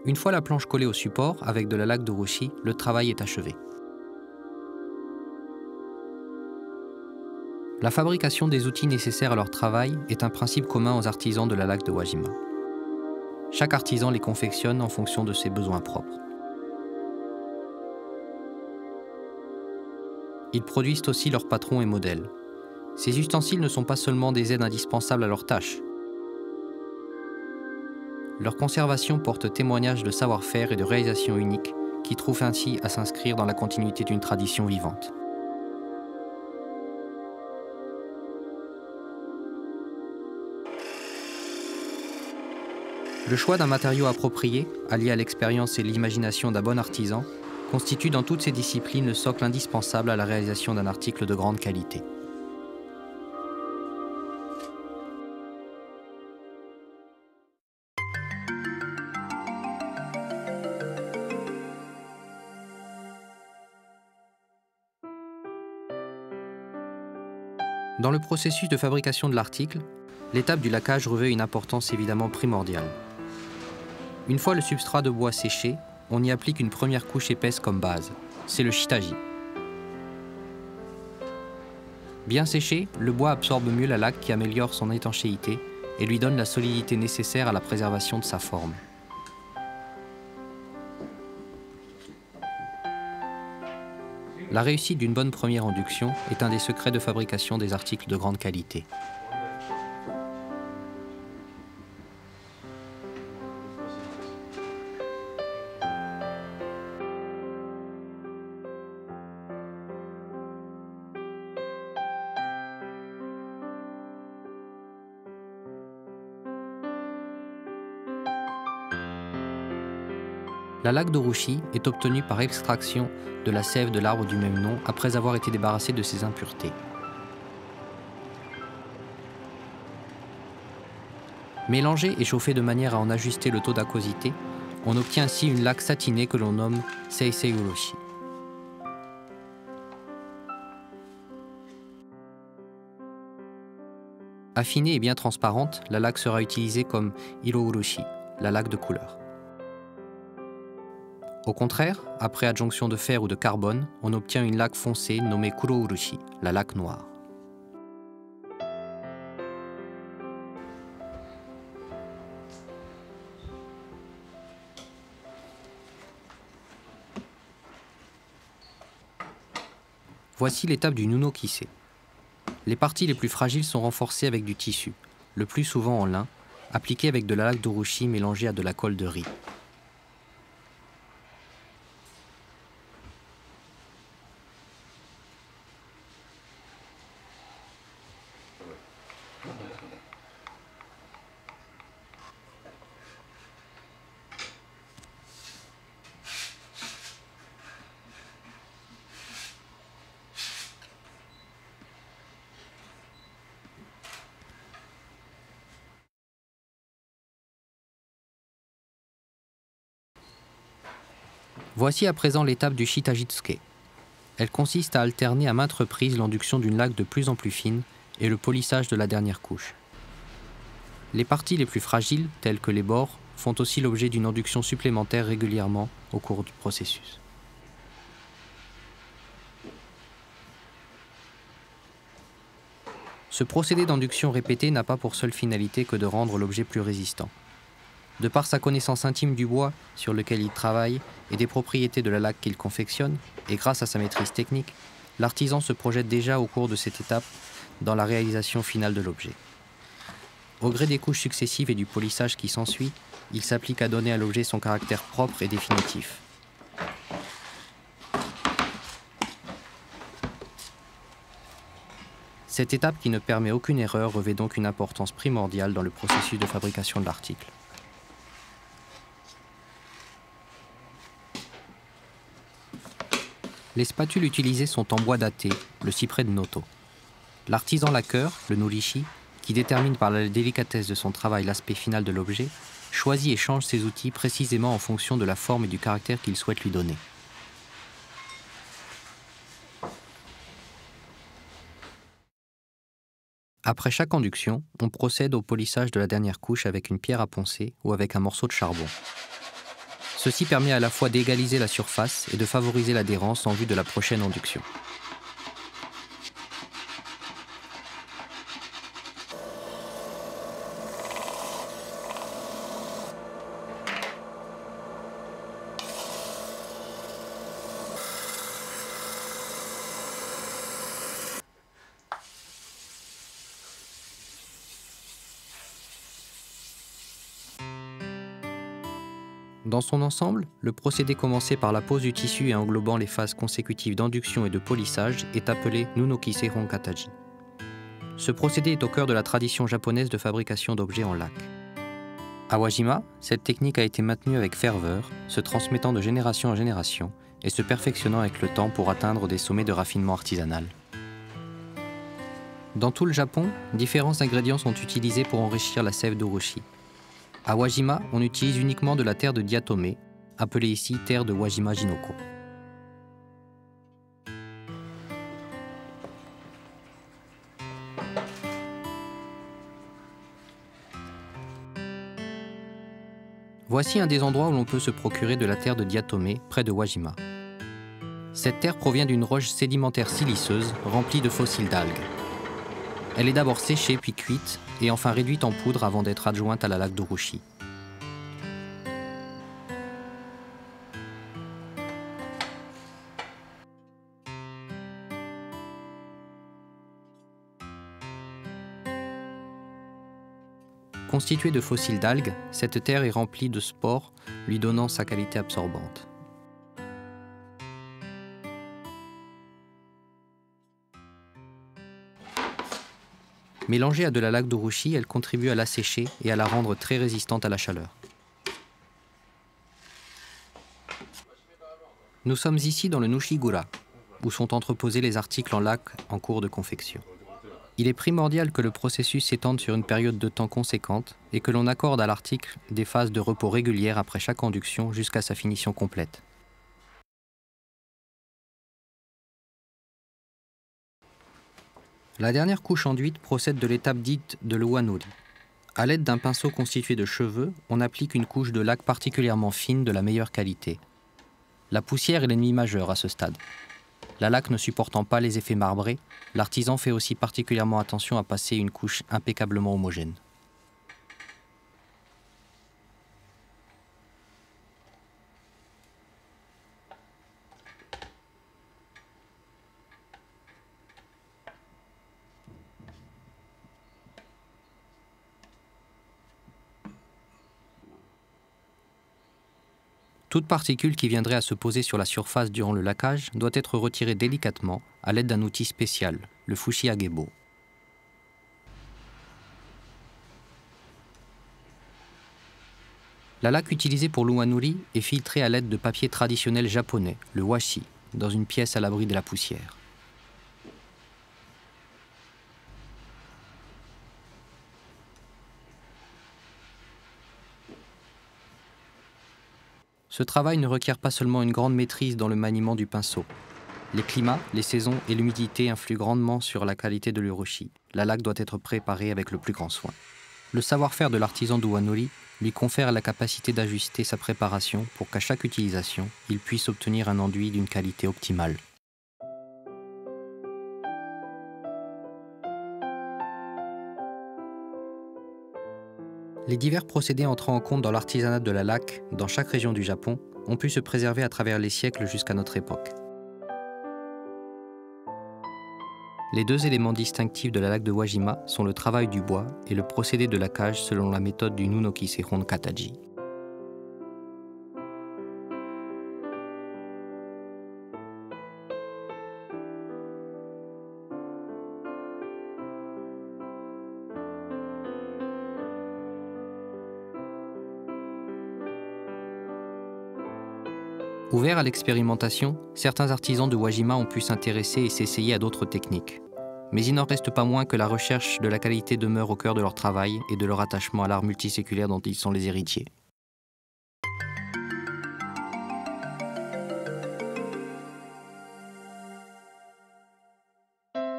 Une fois la planche collée au support avec de la laque d'urushi, le travail est achevé. La fabrication des outils nécessaires à leur travail est un principe commun aux artisans de la laque de Wajima. Chaque artisan les confectionne en fonction de ses besoins propres. Ils produisent aussi leurs patrons et modèles. Ces ustensiles ne sont pas seulement des aides indispensables à leurs tâches. Leur conservation porte témoignage de savoir-faire et de réalisation unique qui trouvent ainsi à s'inscrire dans la continuité d'une tradition vivante. Le choix d'un matériau approprié, allié à l'expérience et l'imagination d'un bon artisan, constitue dans toutes ces disciplines le socle indispensable à la réalisation d'un article de grande qualité. Dans le processus de fabrication de l'article, l'étape du laquage revêt une importance évidemment primordiale. Une fois le substrat de bois séché, on y applique une première couche épaisse comme base. C'est le shitaji. Bien séché, le bois absorbe mieux la laque qui améliore son étanchéité et lui donne la solidité nécessaire à la préservation de sa forme. La réussite d'une bonne première induction est un des secrets de fabrication des articles de grande qualité. La laque d'urushi est obtenue par extraction de la sève de l'arbre du même nom après avoir été débarrassée de ses impuretés. Mélangée et chauffée de manière à en ajuster le taux d'aquosité, on obtient ainsi une laque satinée que l'on nomme seisei urushi. Affinée et bien transparente, la laque sera utilisée comme iro urushi, la laque de couleur. Au contraire, après adjonction de fer ou de carbone, on obtient une laque foncée nommée kuro urushi, la laque noire. Voici l'étape du nuno-kise. Les parties les plus fragiles sont renforcées avec du tissu, le plus souvent en lin, appliqué avec de la laque d'urushi mélangée à de la colle de riz. Voici à présent l'étape du shitajitsuke. Elle consiste à alterner à maintes reprises l'induction d'une laque de plus en plus fine et le polissage de la dernière couche. Les parties les plus fragiles, telles que les bords, font aussi l'objet d'une induction supplémentaire régulièrement au cours du processus. Ce procédé d'induction répété n'a pas pour seule finalité que de rendre l'objet plus résistant. De par sa connaissance intime du bois sur lequel il travaille et des propriétés de la laque qu'il confectionne, et grâce à sa maîtrise technique, l'artisan se projette déjà au cours de cette étape dans la réalisation finale de l'objet. Au gré des couches successives et du polissage qui s'ensuit, il s'applique à donner à l'objet son caractère propre et définitif. Cette étape qui ne permet aucune erreur revêt donc une importance primordiale dans le processus de fabrication de l'article. Les spatules utilisées sont en bois daté, le cyprès de Noto. L'artisan laqueur, le norishi, qui détermine par la délicatesse de son travail l'aspect final de l'objet, choisit et change ses outils précisément en fonction de la forme et du caractère qu'il souhaite lui donner. Après chaque induction, on procède au polissage de la dernière couche avec une pierre à poncer ou avec un morceau de charbon. Ceci permet à la fois d'égaliser la surface et de favoriser l'adhérence en vue de la prochaine induction. Dans son ensemble, le procédé commencé par la pose du tissu et englobant les phases consécutives d'induction et de polissage est appelé Nunoki Seihon Kataji. Ce procédé est au cœur de la tradition japonaise de fabrication d'objets en lac. À Wajima, cette technique a été maintenue avec ferveur, se transmettant de génération en génération et se perfectionnant avec le temps pour atteindre des sommets de raffinement artisanal. Dans tout le Japon, différents ingrédients sont utilisés pour enrichir la sève d'urushi. À Wajima, on utilise uniquement de la terre de diatome, appelée ici terre de Wajima Jinoko. Voici un des endroits où l'on peut se procurer de la terre de diatome, près de Wajima. Cette terre provient d'une roche sédimentaire siliceuse remplie de fossiles d'algues. Elle est d'abord séchée puis cuite et enfin réduite en poudre avant d'être adjointe à la laque d'urushi. Constituée de fossiles d'algues, cette terre est remplie de spores, lui donnant sa qualité absorbante. Mélangée à de la laque d'urushi, elle contribue à l'assécher et à la rendre très résistante à la chaleur. Nous sommes ici dans le Nushigura, où sont entreposés les articles en lac en cours de confection. Il est primordial que le processus s'étende sur une période de temps conséquente et que l'on accorde à l'article des phases de repos régulières après chaque induction jusqu'à sa finition complète. La dernière couche enduite procède de l'étape dite de l'uanuri. À l'aide d'un pinceau constitué de cheveux, on applique une couche de laque particulièrement fine de la meilleure qualité. La poussière est l'ennemi majeur à ce stade. La laque ne supportant pas les effets marbrés, l'artisan fait aussi particulièrement attention à passer une couche impeccablement homogène. Toute particule qui viendrait à se poser sur la surface durant le laquage doit être retirée délicatement à l'aide d'un outil spécial, le fushi-agebo. La laque utilisée pour l'uanuri est filtrée à l'aide de papier traditionnel japonais, le washi, dans une pièce à l'abri de la poussière. Ce travail ne requiert pas seulement une grande maîtrise dans le maniement du pinceau. Les climats, les saisons et l'humidité influent grandement sur la qualité de l'urushi. La laque doit être préparée avec le plus grand soin. Le savoir-faire de l'artisan d'uanuri lui confère la capacité d'ajuster sa préparation pour qu'à chaque utilisation, il puisse obtenir un enduit d'une qualité optimale. Les divers procédés entrant en compte dans l'artisanat de la laque, dans chaque région du Japon, ont pu se préserver à travers les siècles jusqu'à notre époque. Les deux éléments distinctifs de la laque de Wajima sont le travail du bois et le procédé de laquage selon la méthode du Nunoki Seihon Kataji. Ouverts à l'expérimentation, certains artisans de Wajima ont pu s'intéresser et s'essayer à d'autres techniques. Mais il n'en reste pas moins que la recherche de la qualité demeure au cœur de leur travail et de leur attachement à l'art multiséculaire dont ils sont les héritiers.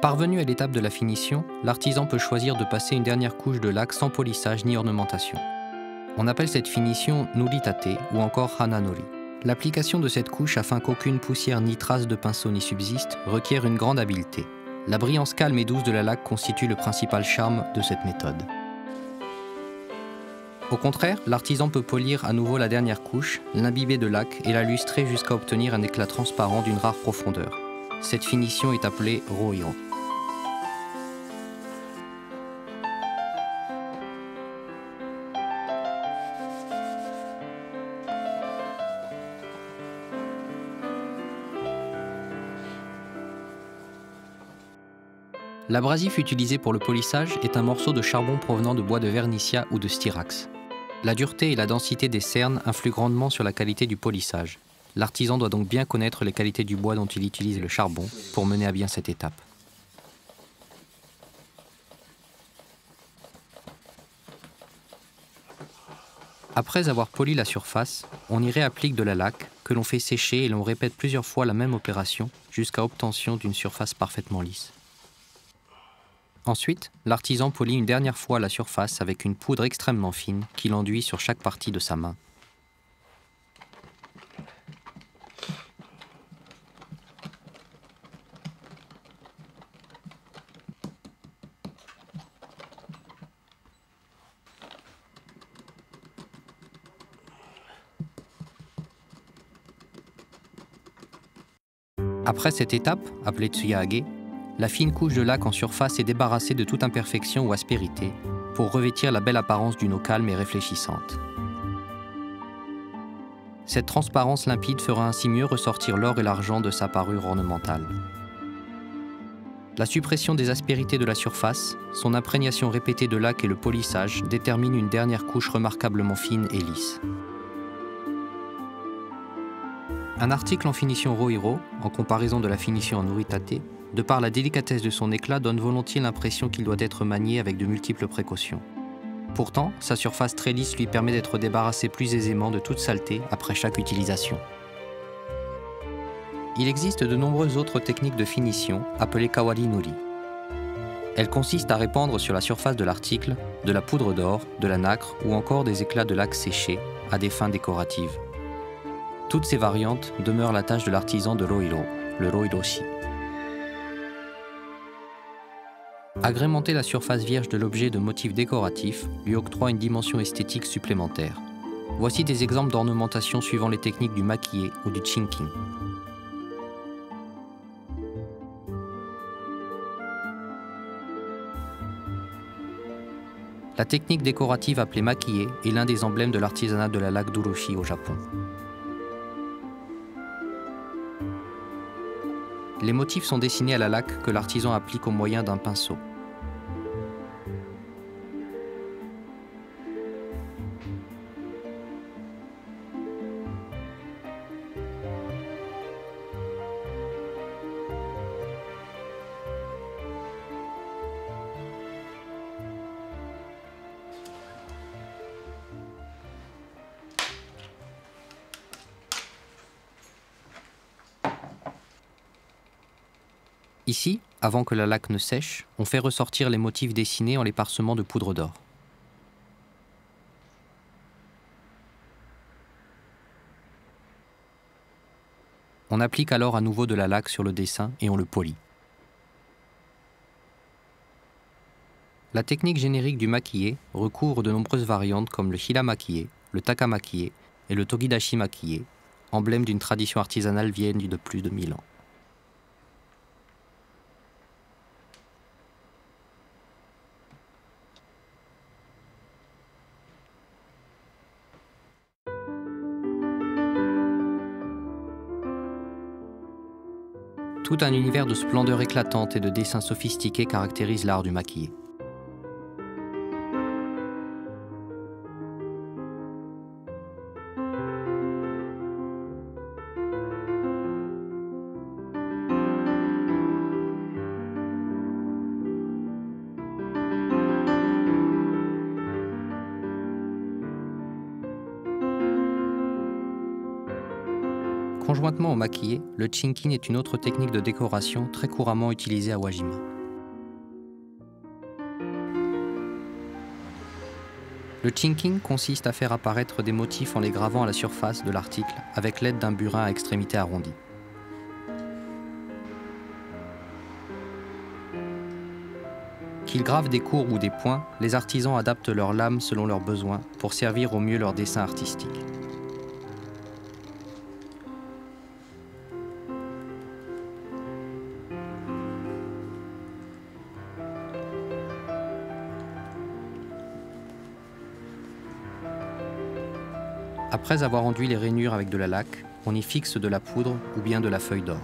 Parvenu à l'étape de la finition, l'artisan peut choisir de passer une dernière couche de laque sans polissage ni ornementation. On appelle cette finition nuritate ou encore hananori. L'application de cette couche afin qu'aucune poussière ni trace de pinceau n'y subsiste requiert une grande habileté. La brillance calme et douce de la laque constitue le principal charme de cette méthode. Au contraire, l'artisan peut polir à nouveau la dernière couche, l'imbiber de laque et la lustrer jusqu'à obtenir un éclat transparent d'une rare profondeur. Cette finition est appelée rohiro. L'abrasif utilisé pour le polissage est un morceau de charbon provenant de bois de vernicia ou de styrax. La dureté et la densité des cernes influent grandement sur la qualité du polissage. L'artisan doit donc bien connaître les qualités du bois dont il utilise le charbon pour mener à bien cette étape. Après avoir poli la surface, on y réapplique de la laque que l'on fait sécher et l'on répète plusieurs fois la même opération jusqu'à obtention d'une surface parfaitement lisse. Ensuite, l'artisan polit une dernière fois la surface avec une poudre extrêmement fine qu'il enduit sur chaque partie de sa main. Après cette étape, appelée tsuyaage, la fine couche de laque en surface est débarrassée de toute imperfection ou aspérité pour revêtir la belle apparence d'une eau calme et réfléchissante. Cette transparence limpide fera ainsi mieux ressortir l'or et l'argent de sa parure ornementale. La suppression des aspérités de la surface, son imprégnation répétée de laque et le polissage déterminent une dernière couche remarquablement fine et lisse. Un article en finition rohiro, en comparaison de la finition en nuritate, de par la délicatesse de son éclat, donne volontiers l'impression qu'il doit être manié avec de multiples précautions. Pourtant, sa surface très lisse lui permet d'être débarrassé plus aisément de toute saleté après chaque utilisation. Il existe de nombreuses autres techniques de finition, appelées kawari nuri. Elles consistent à répandre sur la surface de l'article de la poudre d'or, de la nacre ou encore des éclats de laque séchés à des fins décoratives. Toutes ces variantes demeurent la tâche de l'artisan de rohiro, le rohiroshi. Agrémenter la surface vierge de l'objet de motifs décoratifs lui octroie une dimension esthétique supplémentaire. Voici des exemples d'ornementation suivant les techniques du makié ou du chinkin. La technique décorative appelée makié est l'un des emblèmes de l'artisanat de la laque d'Urushi au Japon. Les motifs sont dessinés à la laque que l'artisan applique au moyen d'un pinceau. Ici, avant que la laque ne sèche, on fait ressortir les motifs dessinés en les parsemant de poudre d'or. On applique alors à nouveau de la laque sur le dessin et on le polit. La technique générique du makié recouvre de nombreuses variantes comme le hira-makié, le taka-makié et le togidashi-makié, emblème d'une tradition artisanale vieille de plus de 1000 ans. Tout un univers de splendeur éclatante et de dessins sophistiqués caractérise l'art du maquillé. Conjointement au maquillé, le chinkin est une autre technique de décoration très couramment utilisée à Wajima. Le chinking consiste à faire apparaître des motifs en les gravant à la surface de l'article avec l'aide d'un burin à extrémité arrondie. Qu'ils gravent des courbes ou des points, les artisans adaptent leurs lames selon leurs besoins pour servir au mieux leur dessin artistique. Après avoir enduit les rainures avec de la laque, on y fixe de la poudre ou bien de la feuille d'or.